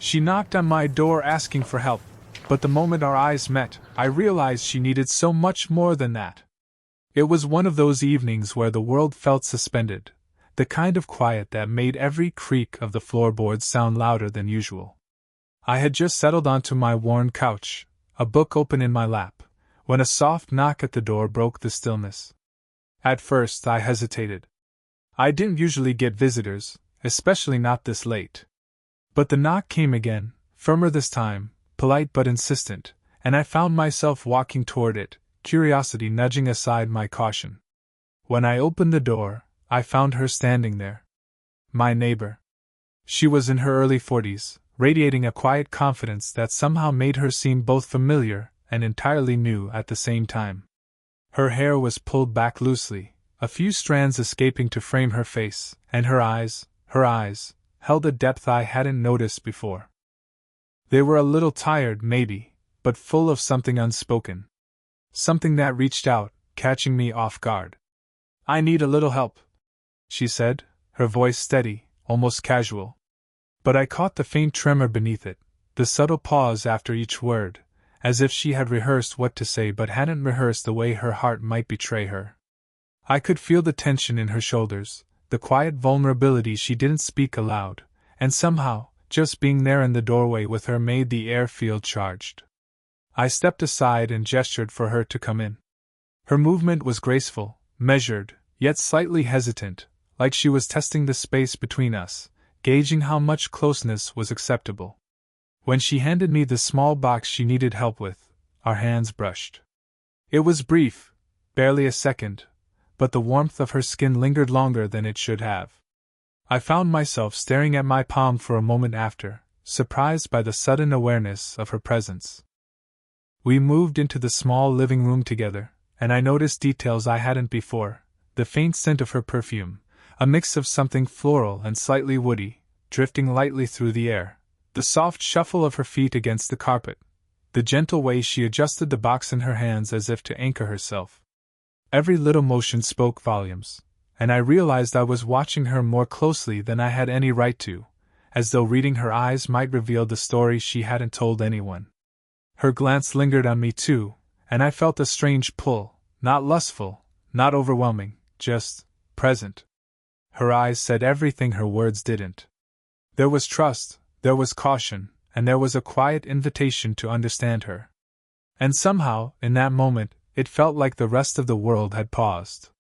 She knocked on my door asking for help, but the moment our eyes met, I realized she needed so much more than that. It was one of those evenings where the world felt suspended, the kind of quiet that made every creak of the floorboards sound louder than usual. I had just settled onto my worn couch, a book open in my lap, when a soft knock at the door broke the stillness. At first, I hesitated. I didn't usually get visitors, especially not this late. But the knock came again, firmer this time, polite but insistent, and I found myself walking toward it, curiosity nudging aside my caution. When I opened the door, I found her standing there. My neighbor. She was in her early 40s, radiating a quiet confidence that somehow made her seem both familiar and entirely new at the same time. Her hair was pulled back loosely, a few strands escaping to frame her face, and her eyes, held a depth I hadn't noticed before. They were a little tired, maybe, but full of something unspoken. Something that reached out, catching me off guard. "I need a little help," she said, her voice steady, almost casual. But I caught the faint tremor beneath it, the subtle pause after each word, as if she had rehearsed what to say but hadn't rehearsed the way her heart might betray her. I could feel the tension in her shoulders, the quiet vulnerability she didn't speak aloud, and somehow, just being there in the doorway with her made the air feel charged. I stepped aside and gestured for her to come in. Her movement was graceful, measured, yet slightly hesitant, like she was testing the space between us, gauging how much closeness was acceptable. When she handed me the small box she needed help with, our hands brushed. It was brief, barely a second, but the warmth of her skin lingered longer than it should have. I found myself staring at my palm for a moment after, surprised by the sudden awareness of her presence. We moved into the small living room together, and I noticed details I hadn't before: the faint scent of her perfume, a mix of something floral and slightly woody, drifting lightly through the air, the soft shuffle of her feet against the carpet, the gentle way she adjusted the box in her hands as if to anchor herself. Every little motion spoke volumes, and I realized I was watching her more closely than I had any right to, as though reading her eyes might reveal the story she hadn't told anyone. Her glance lingered on me too, and I felt a strange pull, not lustful, not overwhelming, just present. Her eyes said everything her words didn't. There was trust, there was caution, and there was a quiet invitation to understand her. And somehow, in that moment, it felt like the rest of the world had paused.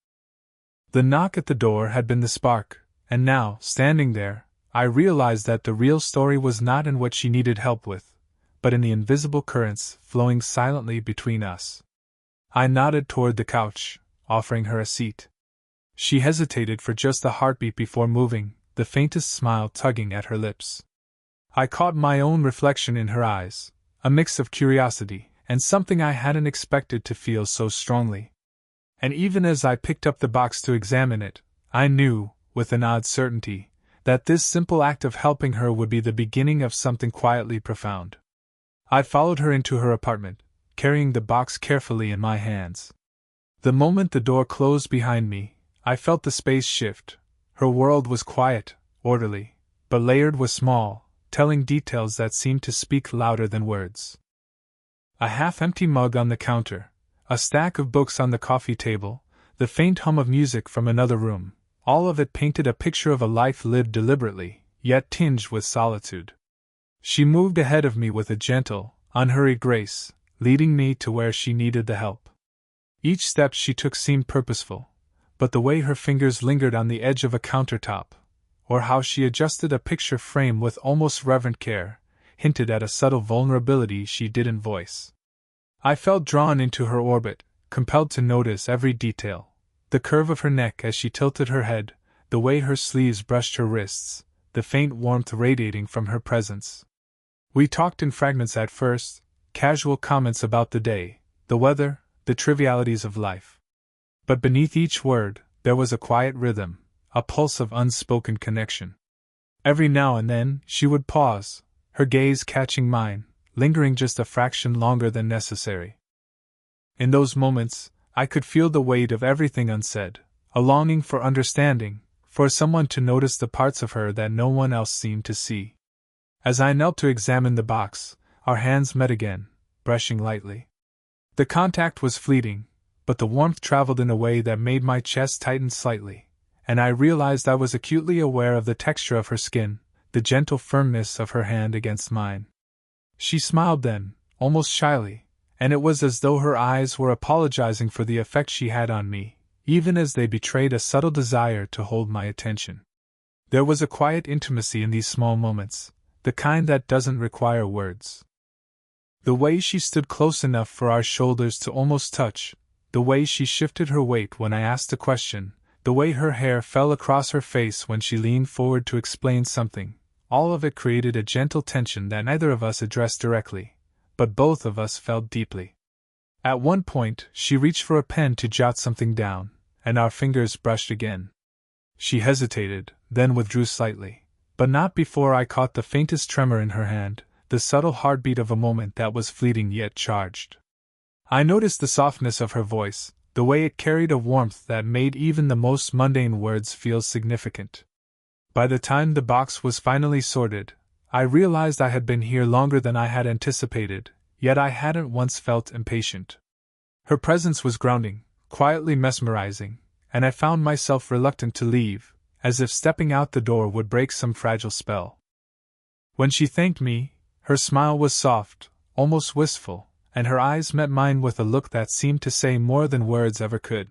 The knock at the door had been the spark, and now, standing there, I realized that the real story was not in what she needed help with, but in the invisible currents flowing silently between us. I nodded toward the couch, offering her a seat. She hesitated for just a heartbeat before moving, the faintest smile tugging at her lips. I caught my own reflection in her eyes, a mix of curiosity and something I hadn't expected to feel so strongly. And even as I picked up the box to examine it, I knew, with an odd certainty, that this simple act of helping her would be the beginning of something quietly profound. I followed her into her apartment, carrying the box carefully in my hands. The moment the door closed behind me, I felt the space shift. Her world was quiet, orderly, but layered with small, telling details that seemed to speak louder than words. A half-empty mug on the counter, a stack of books on the coffee table, the faint hum of music from another room, all of it painted a picture of a life lived deliberately, yet tinged with solitude. She moved ahead of me with a gentle, unhurried grace, leading me to where she needed the help. Each step she took seemed purposeful, but the way her fingers lingered on the edge of a countertop, or how she adjusted a picture frame with almost reverent care, hinted at a subtle vulnerability she didn't voice. I felt drawn into her orbit, compelled to notice every detail: the curve of her neck as she tilted her head, the way her sleeves brushed her wrists, the faint warmth radiating from her presence. We talked in fragments at first, casual comments about the day, the weather, the trivialities of life. But beneath each word, there was a quiet rhythm, a pulse of unspoken connection. Every now and then, she would pause, her gaze catching mine, lingering just a fraction longer than necessary. In those moments, I could feel the weight of everything unsaid, a longing for understanding, for someone to notice the parts of her that no one else seemed to see. As I knelt to examine the box, our hands met again, brushing lightly. The contact was fleeting, but the warmth traveled in a way that made my chest tighten slightly, and I realized I was acutely aware of the texture of her skin, the gentle firmness of her hand against mine. She smiled then, almost shyly, and it was as though her eyes were apologizing for the effect she had on me, even as they betrayed a subtle desire to hold my attention. There was a quiet intimacy in these small moments, the kind that doesn't require words. The way she stood close enough for our shoulders to almost touch, the way she shifted her weight when I asked a question, the way her hair fell across her face when she leaned forward to explain something, all of it created a gentle tension that neither of us addressed directly, but both of us felt deeply. At one point, she reached for a pen to jot something down, and our fingers brushed again. She hesitated, then withdrew slightly, but not before I caught the faintest tremor in her hand, the subtle heartbeat of a moment that was fleeting yet charged. I noticed the softness of her voice, the way it carried a warmth that made even the most mundane words feel significant. By the time the box was finally sorted, I realized I had been here longer than I had anticipated, yet I hadn't once felt impatient. Her presence was grounding, quietly mesmerizing, and I found myself reluctant to leave, as if stepping out the door would break some fragile spell. When she thanked me, her smile was soft, almost wistful, and her eyes met mine with a look that seemed to say more than words ever could.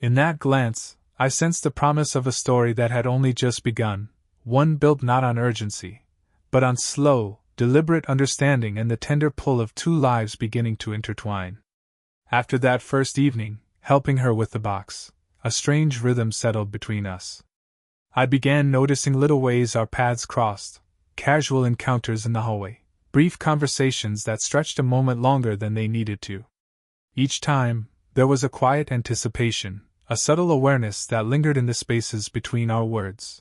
In that glance, I sensed the promise of a story that had only just begun, one built not on urgency, but on slow, deliberate understanding and the tender pull of two lives beginning to intertwine. After that first evening, helping her with the box, a strange rhythm settled between us. I began noticing little ways our paths crossed, casual encounters in the hallway, brief conversations that stretched a moment longer than they needed to. Each time, there was a quiet anticipation, a subtle awareness that lingered in the spaces between our words.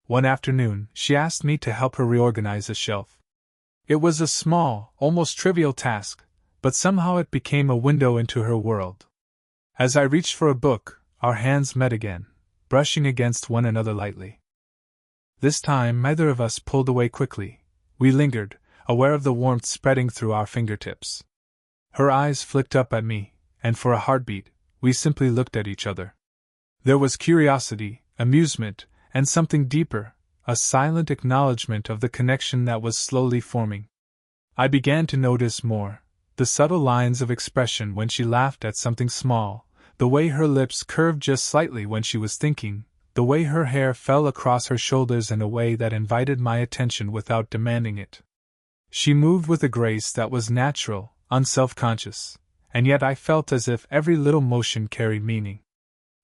One afternoon, she asked me to help her reorganize a shelf. It was a small, almost trivial task, but somehow it became a window into her world. As I reached for a book, our hands met again, brushing against one another lightly. This time, neither of us pulled away quickly. We lingered, aware of the warmth spreading through our fingertips. Her eyes flicked up at me, and for a heartbeat, we simply looked at each other. There was curiosity, amusement, and something deeper, a silent acknowledgement of the connection that was slowly forming. I began to notice more, the subtle lines of expression when she laughed at something small, the way her lips curved just slightly when she was thinking, the way her hair fell across her shoulders in a way that invited my attention without demanding it. She moved with a grace that was natural, unself-conscious, and yet I felt as if every little motion carried meaning.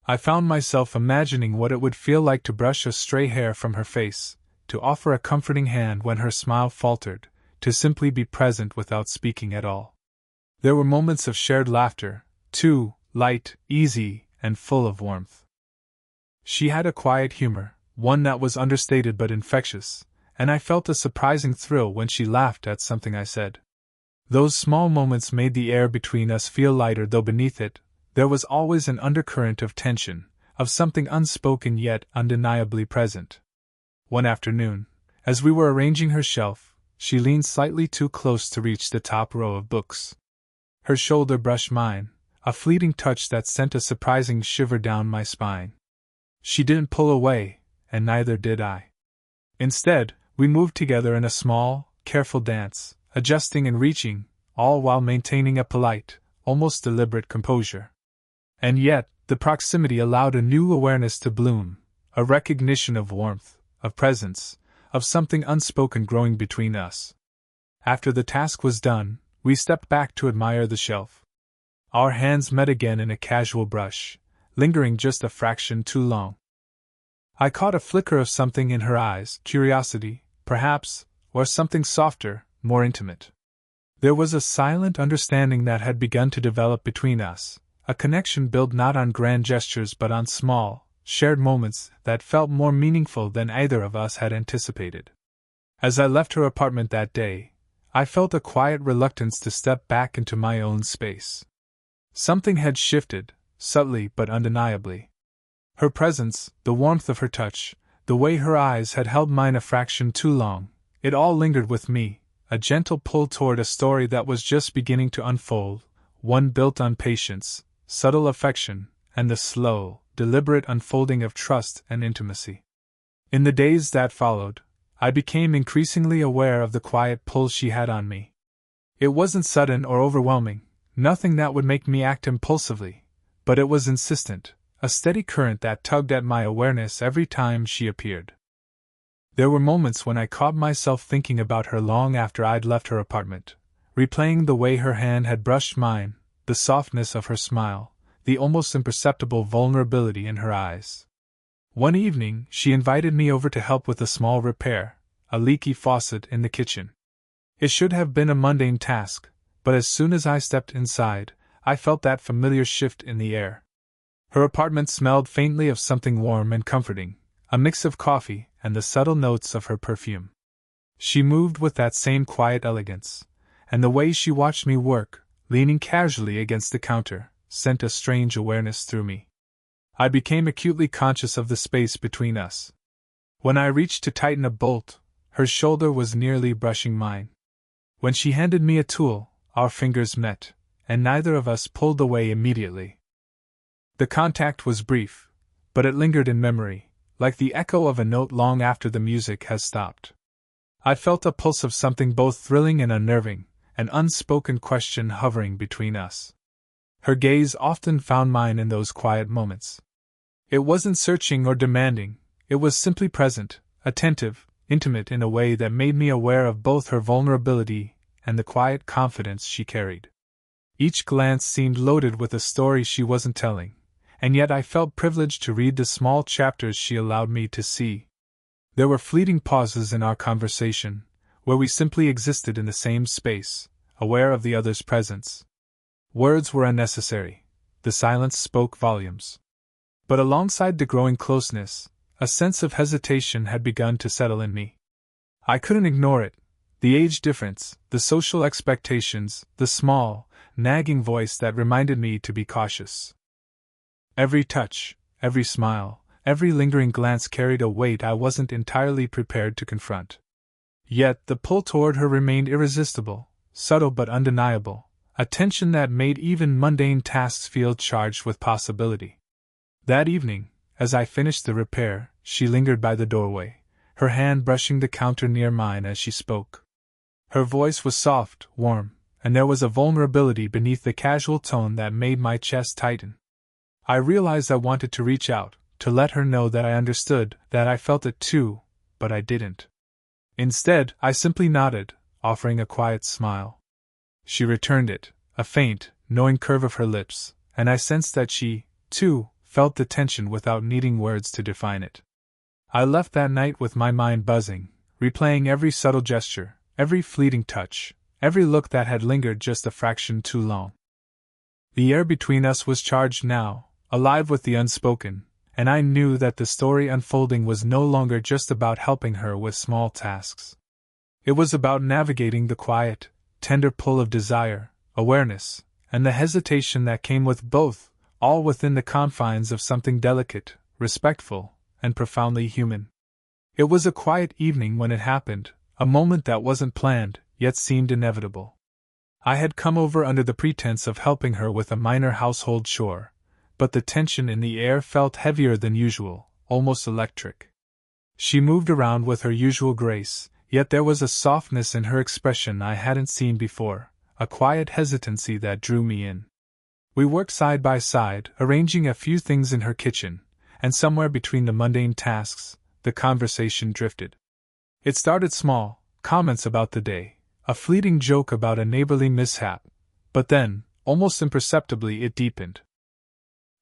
I found myself imagining what it would feel like to brush a stray hair from her face, to offer a comforting hand when her smile faltered, to simply be present without speaking at all. There were moments of shared laughter, too, light, easy, and full of warmth. She had a quiet humor, one that was understated but infectious, and I felt a surprising thrill when she laughed at something I said. Those small moments made the air between us feel lighter, though beneath it, there was always an undercurrent of tension, of something unspoken yet undeniably present. One afternoon, as we were arranging her shelf, she leaned slightly too close to reach the top row of books. Her shoulder brushed mine, a fleeting touch that sent a surprising shiver down my spine. She didn't pull away, and neither did I. Instead, we moved together in a small, careful dance, adjusting and reaching, all while maintaining a polite, almost deliberate composure. And yet, the proximity allowed a new awareness to bloom, a recognition of warmth, of presence, of something unspoken growing between us. After the task was done, we stepped back to admire the shelf. Our hands met again in a casual brush, lingering just a fraction too long. I caught a flicker of something in her eyes, curiosity, perhaps, or something softer, more intimate. There was a silent understanding that had begun to develop between us, a connection built not on grand gestures but on small, shared moments that felt more meaningful than either of us had anticipated. As I left her apartment that day, I felt a quiet reluctance to step back into my own space. Something had shifted, subtly but undeniably. Her presence, the warmth of her touch, the way her eyes had held mine a fraction too long, It all lingered with me, a gentle pull toward a story that was just beginning to unfold, one built on patience, subtle affection, and the slow, deliberate unfolding of trust and intimacy. In the days that followed, I became increasingly aware of the quiet pull she had on me. It wasn't sudden or overwhelming, nothing that would make me act impulsively, but it was insistent, a steady current that tugged at my awareness every time she appeared. There were moments when I caught myself thinking about her long after I'd left her apartment, replaying the way her hand had brushed mine, the softness of her smile, the almost imperceptible vulnerability in her eyes. One evening, she invited me over to help with a small repair, a leaky faucet in the kitchen. It should have been a mundane task, but as soon as I stepped inside, I felt that familiar shift in the air. Her apartment smelled faintly of something warm and comforting, a mix of coffee and the subtle notes of her perfume. She moved with that same quiet elegance, and the way she watched me work, leaning casually against the counter, sent a strange awareness through me. I became acutely conscious of the space between us. When I reached to tighten a bolt, her shoulder was nearly brushing mine. When she handed me a tool, our fingers met, and neither of us pulled away immediately. The contact was brief, but it lingered in memory, like the echo of a note long after the music has stopped. I felt a pulse of something both thrilling and unnerving, an unspoken question hovering between us. Her gaze often found mine in those quiet moments. It wasn't searching or demanding, it was simply present, attentive, intimate in a way that made me aware of both her vulnerability and the quiet confidence she carried. Each glance seemed loaded with a story she wasn't telling, and yet I felt privileged to read the small chapters she allowed me to see. There were fleeting pauses in our conversation, where we simply existed in the same space, aware of the other's presence. Words were unnecessary, the silence spoke volumes. But alongside the growing closeness, a sense of hesitation had begun to settle in me. I couldn't ignore it. The age difference, the social expectations, the small, nagging voice that reminded me to be cautious. Every touch, every smile, every lingering glance carried a weight I wasn't entirely prepared to confront. Yet the pull toward her remained irresistible, subtle but undeniable, a tension that made even mundane tasks feel charged with possibility. That evening, as I finished the repair, she lingered by the doorway, her hand brushing the counter near mine as she spoke. Her voice was soft, warm, and there was a vulnerability beneath the casual tone that made my chest tighten. I realized I wanted to reach out, to let her know that I understood, that I felt it too, but I didn't. Instead, I simply nodded, offering a quiet smile. She returned it, a faint, knowing curve of her lips, and I sensed that she, too, felt the tension without needing words to define it. I left that night with my mind buzzing, replaying every subtle gesture, every fleeting touch, every look that had lingered just a fraction too long. The air between us was charged now, alive with the unspoken, and I knew that the story unfolding was no longer just about helping her with small tasks. It was about navigating the quiet, tender pull of desire, awareness, and the hesitation that came with both, all within the confines of something delicate, respectful, and profoundly human. It was a quiet evening when it happened, a moment that wasn't planned, yet seemed inevitable. I had come over under the pretense of helping her with a minor household chore, but the tension in the air felt heavier than usual, almost electric. She moved around with her usual grace, yet there was a softness in her expression I hadn't seen before, a quiet hesitancy that drew me in. We worked side by side, arranging a few things in her kitchen, and somewhere between the mundane tasks, the conversation drifted. It started small, comments about the day, a fleeting joke about a neighborly mishap, but then, almost imperceptibly, it deepened.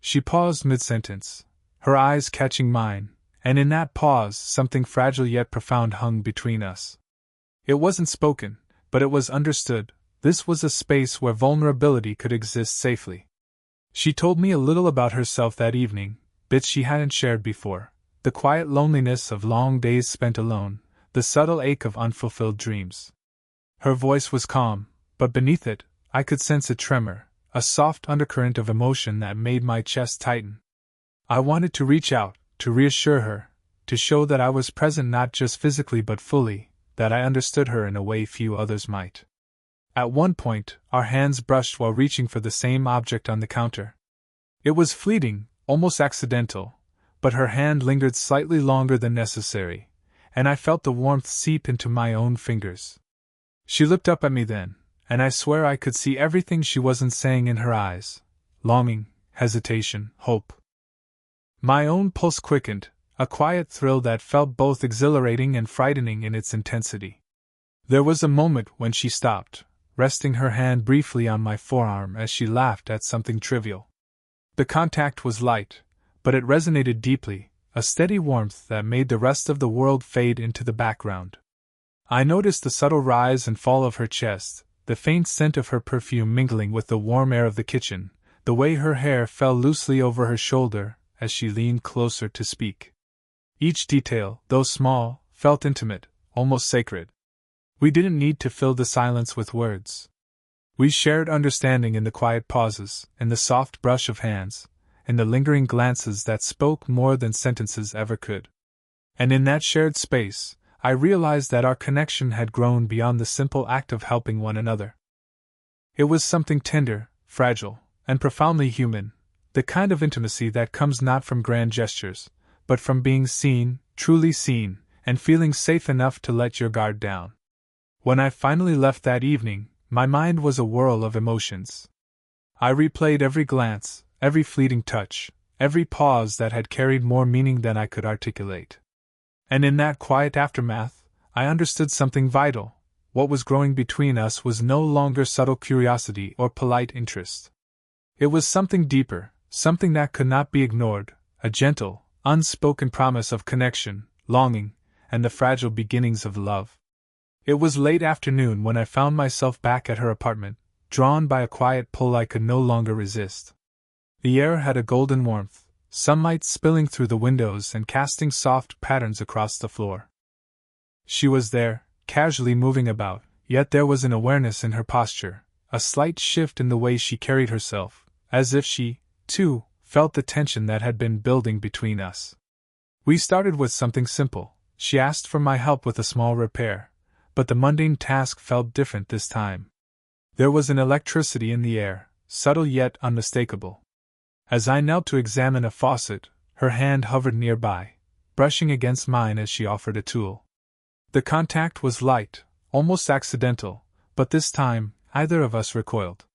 She paused mid-sentence, her eyes catching mine, and in that pause something fragile yet profound hung between us. It wasn't spoken, but it was understood. This was a space where vulnerability could exist safely. She told me a little about herself that evening, bits she hadn't shared before, the quiet loneliness of long days spent alone, the subtle ache of unfulfilled dreams. Her voice was calm, but beneath it, I could sense a tremor, a soft undercurrent of emotion that made my chest tighten. I wanted to reach out, to reassure her, to show that I was present not just physically but fully, that I understood her in a way few others might. At one point, our hands brushed while reaching for the same object on the counter. It was fleeting, almost accidental, but her hand lingered slightly longer than necessary, and I felt the warmth seep into my own fingers. She looked up at me then, and I swear I could see everything she wasn't saying in her eyes: longing, hesitation, hope. My own pulse quickened, a quiet thrill that felt both exhilarating and frightening in its intensity. There was a moment when she stopped, resting her hand briefly on my forearm as she laughed at something trivial. The contact was light, but it resonated deeply, a steady warmth that made the rest of the world fade into the background. I noticed the subtle rise and fall of her chest, the faint scent of her perfume mingling with the warm air of the kitchen, the way her hair fell loosely over her shoulder as she leaned closer to speak. Each detail, though small, felt intimate, almost sacred. We didn't need to fill the silence with words. We shared understanding in the quiet pauses, in the soft brush of hands, in the lingering glances that spoke more than sentences ever could. And in that shared space, I realized that our connection had grown beyond the simple act of helping one another. It was something tender, fragile, and profoundly human, the kind of intimacy that comes not from grand gestures, but from being seen, truly seen, and feeling safe enough to let your guard down. When I finally left that evening, my mind was a whirl of emotions. I replayed every glance, every fleeting touch, every pause that had carried more meaning than I could articulate. And in that quiet aftermath, I understood something vital. What was growing between us was no longer subtle curiosity or polite interest. It was something deeper, something that could not be ignored, a gentle, unspoken promise of connection, longing, and the fragile beginnings of love. It was late afternoon when I found myself back at her apartment, drawn by a quiet pull I could no longer resist. The air had a golden warmth, sunlight spilling through the windows and casting soft patterns across the floor. She was there, casually moving about, yet there was an awareness in her posture, a slight shift in the way she carried herself, as if she, too, felt the tension that had been building between us. We started with something simple. She asked for my help with a small repair, but the mundane task felt different this time. There was an electricity in the air, subtle yet unmistakable. As I knelt to examine a faucet, her hand hovered nearby, brushing against mine as she offered a tool. The contact was light, almost accidental, but this time, neither of us recoiled.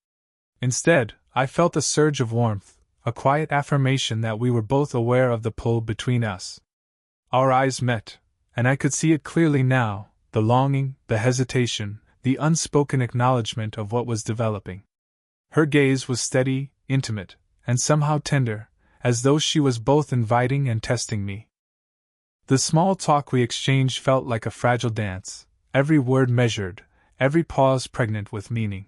Instead, I felt a surge of warmth, a quiet affirmation that we were both aware of the pull between us. Our eyes met, and I could see it clearly now, the longing, the hesitation, the unspoken acknowledgement of what was developing. Her gaze was steady, intimate, and somehow tender, as though she was both inviting and testing me. The small talk we exchanged felt like a fragile dance, every word measured, every pause pregnant with meaning.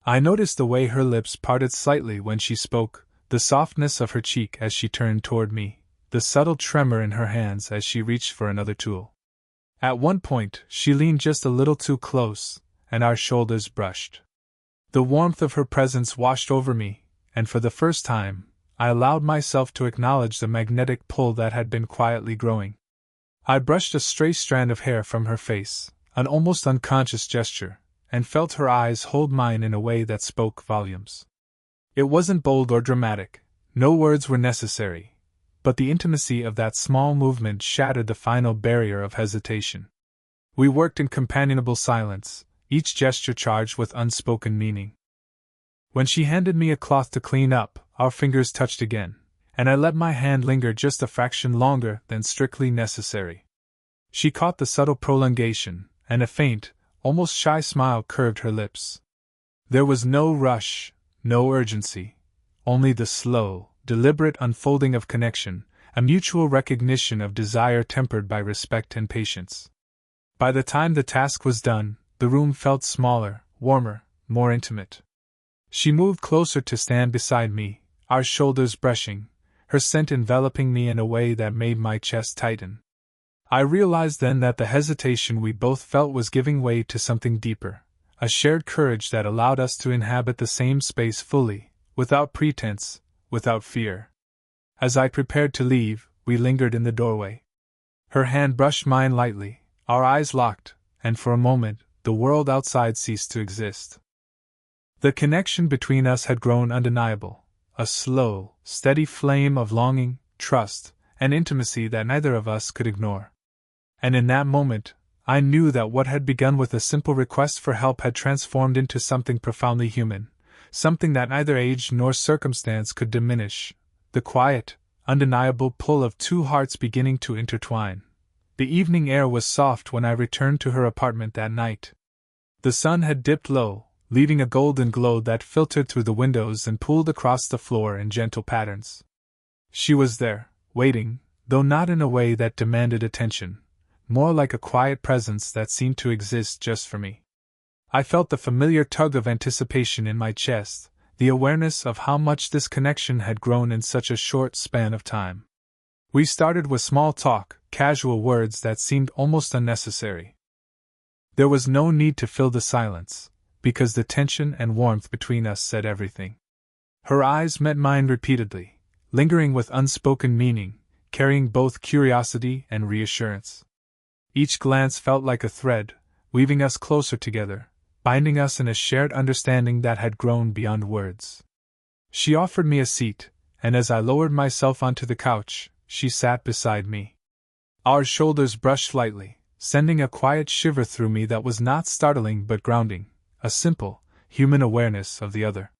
I noticed the way her lips parted slightly when she spoke, the softness of her cheek as she turned toward me, the subtle tremor in her hands as she reached for another tool. At one point, she leaned just a little too close, and our shoulders brushed. The warmth of her presence washed over me, and for the first time, I allowed myself to acknowledge the magnetic pull that had been quietly growing. I brushed a stray strand of hair from her face, an almost unconscious gesture, and felt her eyes hold mine in a way that spoke volumes. It wasn't bold or dramatic, no words were necessary, but the intimacy of that small movement shattered the final barrier of hesitation. We worked in companionable silence, each gesture charged with unspoken meaning. When she handed me a cloth to clean up, our fingers touched again, and I let my hand linger just a fraction longer than strictly necessary. She caught the subtle prolongation, and a faint, almost shy smile curved her lips. There was no rush, no urgency, only the slow, deliberate unfolding of connection, a mutual recognition of desire tempered by respect and patience. By the time the task was done, the room felt smaller, warmer, more intimate. She moved closer to stand beside me, our shoulders brushing, her scent enveloping me in a way that made my chest tighten. I realized then that the hesitation we both felt was giving way to something deeper, a shared courage that allowed us to inhabit the same space fully, without pretense, without fear. As I prepared to leave, we lingered in the doorway. Her hand brushed mine lightly, our eyes locked, and for a moment, the world outside ceased to exist. The connection between us had grown undeniable, a slow, steady flame of longing, trust, and intimacy that neither of us could ignore. And in that moment, I knew that what had begun with a simple request for help had transformed into something profoundly human, something that neither age nor circumstance could diminish, the quiet, undeniable pull of two hearts beginning to intertwine. The evening air was soft when I returned to her apartment that night. The sun had dipped low, leaving a golden glow that filtered through the windows and pooled across the floor in gentle patterns. She was there, waiting, though not in a way that demanded attention, more like a quiet presence that seemed to exist just for me. I felt the familiar tug of anticipation in my chest, the awareness of how much this connection had grown in such a short span of time. We started with small talk, casual words that seemed almost unnecessary. There was no need to fill the silence, because the tension and warmth between us said everything. Her eyes met mine repeatedly, lingering with unspoken meaning, carrying both curiosity and reassurance. Each glance felt like a thread, weaving us closer together, binding us in a shared understanding that had grown beyond words. She offered me a seat, and as I lowered myself onto the couch, she sat beside me. Our shoulders brushed lightly, sending a quiet shiver through me that was not startling but grounding, a simple, human awareness of the other.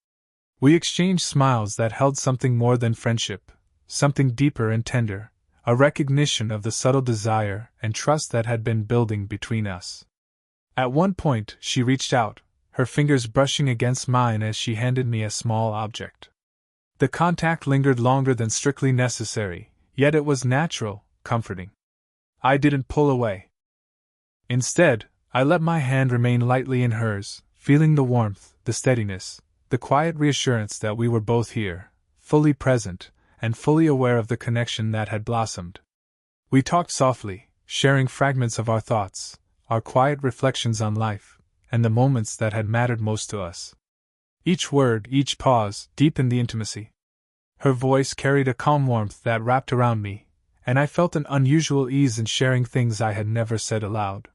We exchanged smiles that held something more than friendship, something deeper and tender, a recognition of the subtle desire and trust that had been building between us. At one point, she reached out, her fingers brushing against mine as she handed me a small object. The contact lingered longer than strictly necessary, yet it was natural, comforting. I didn't pull away. Instead, I let my hand remain lightly in hers, feeling the warmth, the steadiness, the quiet reassurance that we were both here, fully present, and fully aware of the connection that had blossomed. We talked softly, sharing fragments of our thoughts, our quiet reflections on life, and the moments that had mattered most to us. Each word, each pause, deepened the intimacy. Her voice carried a calm warmth that wrapped around me, and I felt an unusual ease in sharing things I had never said aloud.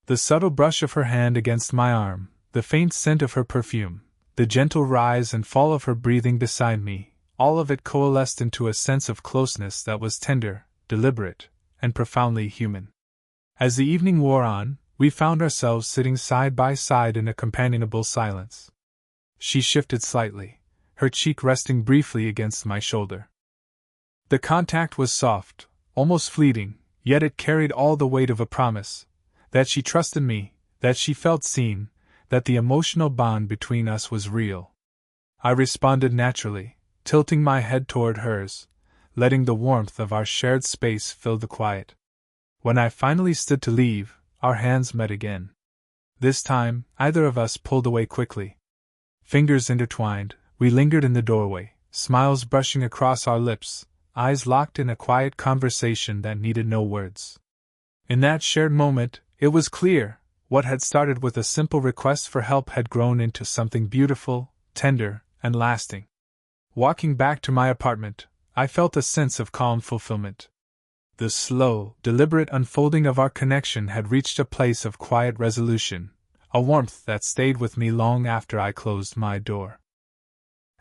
The subtle brush of her hand against my arm, the faint scent of her perfume, the gentle rise and fall of her breathing beside me, all of it coalesced into a sense of closeness that was tender, deliberate, and profoundly human. As the evening wore on, we found ourselves sitting side by side in a companionable silence. She shifted slightly, her cheek resting briefly against my shoulder. The contact was soft, almost fleeting, yet it carried all the weight of a promise, that she trusted me, that she felt seen, that the emotional bond between us was real. I responded naturally, tilting my head toward hers, letting the warmth of our shared space fill the quiet. When I finally stood to leave, our hands met again. This time, either of us pulled away quickly. Fingers intertwined, we lingered in the doorway, smiles brushing across our lips, eyes locked in a quiet conversation that needed no words. In that shared moment, it was clear, what had started with a simple request for help had grown into something beautiful, tender, and lasting. Walking back to my apartment, I felt a sense of calm fulfillment. The slow, deliberate unfolding of our connection had reached a place of quiet resolution, a warmth that stayed with me long after I closed my door.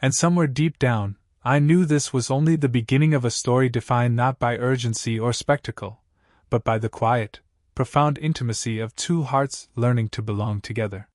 And somewhere deep down, I knew this was only the beginning of a story defined not by urgency or spectacle, but by the quiet, profound intimacy of two hearts learning to belong together.